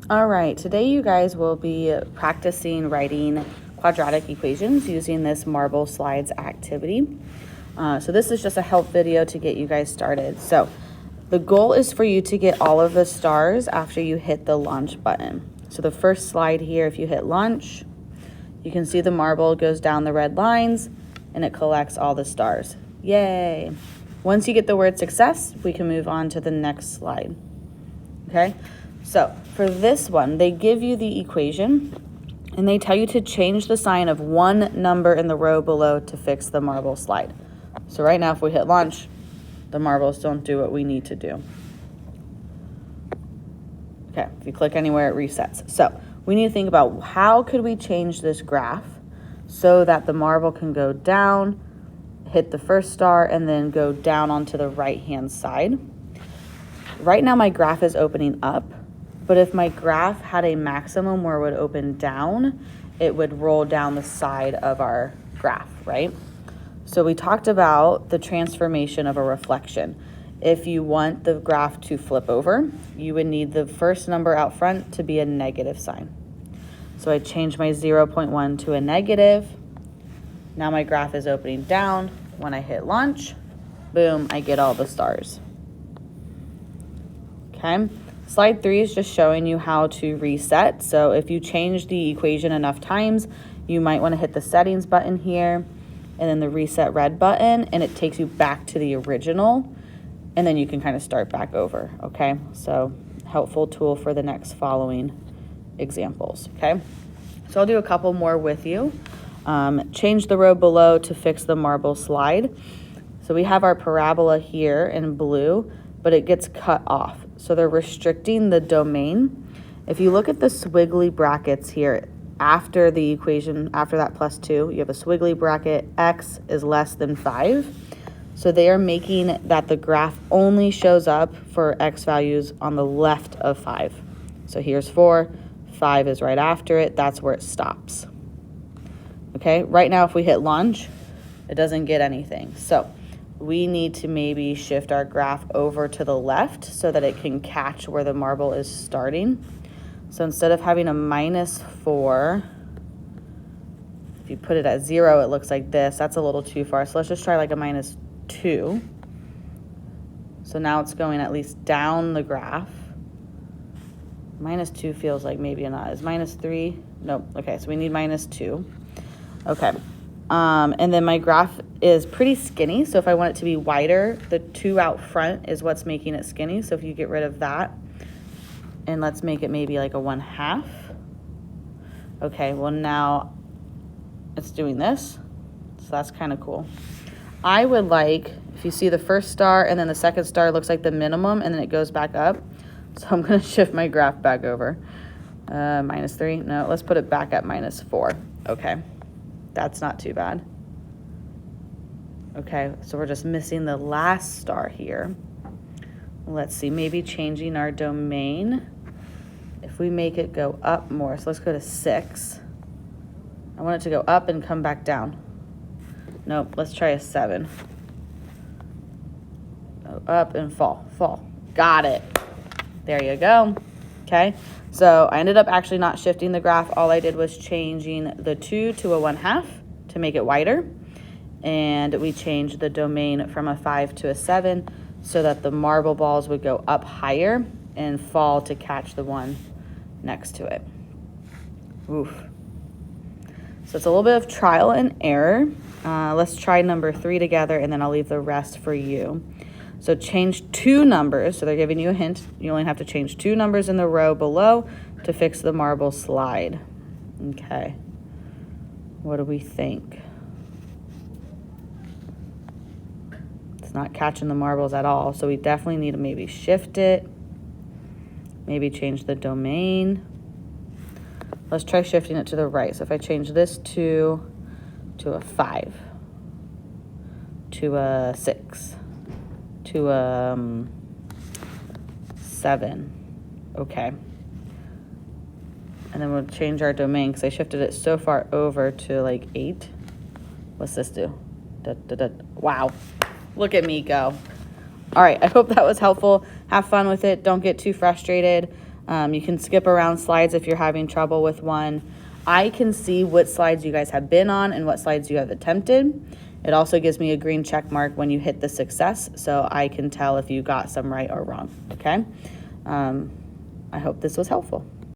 All right, today you guys will be practicing writing quadratic equations using this marble slides activity. So this is just a help video to get you guys started. So the goal is for you to get all of the stars after you hit the launch button. So the first slide here, if you hit launch, you can see the marble goes down the red lines and it collects all the stars. Yay. Once you get the word success, we can move on to the next slide. Okay, so for this one, they give you the equation and they tell you to change the sign of one number in the row below to fix the marble slide. So right now, if we hit launch, the marbles don't do what we need to do. Okay, if you click anywhere, it resets. So we need to think about how could we change this graph so that the marble can go down, hit the first star, and then go down onto the right-hand side. Right now my graph is opening up, but if my graph had a maximum where it would open down, it would roll down the side of our graph, right? So we talked about the transformation of a reflection. If you want the graph to flip over, you would need the first number out front to be a negative sign. So I changed my 0.1 to a negative. Now my graph is opening down. When I hit launch, boom, I get all the stars. Okay, slide 3 is just showing you how to reset. So if you change the equation enough times, you might want to hit the settings button here and then the reset red button, and it takes you back to the original, and then you can kind of start back over. Okay, so helpful tool for the next following examples. Okay, so I'll do a couple more with you. Change the row below to fix the marble slide. So we have our parabola here in blue, but it gets cut off. So they're restricting the domain. If you look at the squiggly brackets here, after the equation, after that +2, you have a squiggly bracket, x is less than 5. So they are making that the graph only shows up for x values on the left of 5. So here's 4, 5 is right after it, that's where it stops. Okay, right now if we hit launch, it doesn't get anything. So we need to maybe shift our graph over to the left so that it can catch where the marble is starting. So instead of having a -4, if you put it at 0, it looks like this. That's a little too far. So let's just try like a -2. So now it's going at least down the graph. -2 feels like maybe not. Is -3? Nope. Okay, so we need -2. Okay. And then my graph is pretty skinny, so if I want it to be wider, the 2 out front is what's making it skinny. So if you get rid of that, and let's make it maybe like a 1/2. Okay, well now it's doing this, so that's kind of cool. I would like, if you see the first star and then the second star looks like the minimum and then it goes back up, so I'm going to shift my graph back over. -3, no, let's put it back at -4. Okay. That's not too bad. Okay, so we're just missing the last star here. Let's see, maybe changing our domain. If we make it go up more, so let's go to 6. I want it to go up and come back down. Nope, let's try a 7. Go up and fall, fall. Got it. There you go. Okay, so I ended up actually not shifting the graph. All I did was changing the 2 to a 1/2 to make it wider. And we changed the domain from a 5 to a 7 so that the marble balls would go up higher and fall to catch the one next to it. Oof. So it's a little bit of trial and error. Let's try number 3 together, and then I'll leave the rest for you. So change 2 numbers. So they're giving you a hint. You only have to change 2 numbers in the row below to fix the marble slide. Okay. What do we think? It's not catching the marbles at all. So we definitely need to maybe shift it. Maybe change the domain. Let's try shifting it to the right. So if I change this 2 to a 5, to a 6, to a 7. Okay. And then we'll change our domain because I shifted it so far over to like 8. What's this do? Wow. Look at me go. All right. I hope that was helpful. Have fun with it. Don't get too frustrated. You can skip around slides if you're having trouble with one. I can see what slides you guys have been on and what slides you have attempted. It also gives me a green check mark when you hit the success, so I can tell if you got some right or wrong, okay? I hope this was helpful.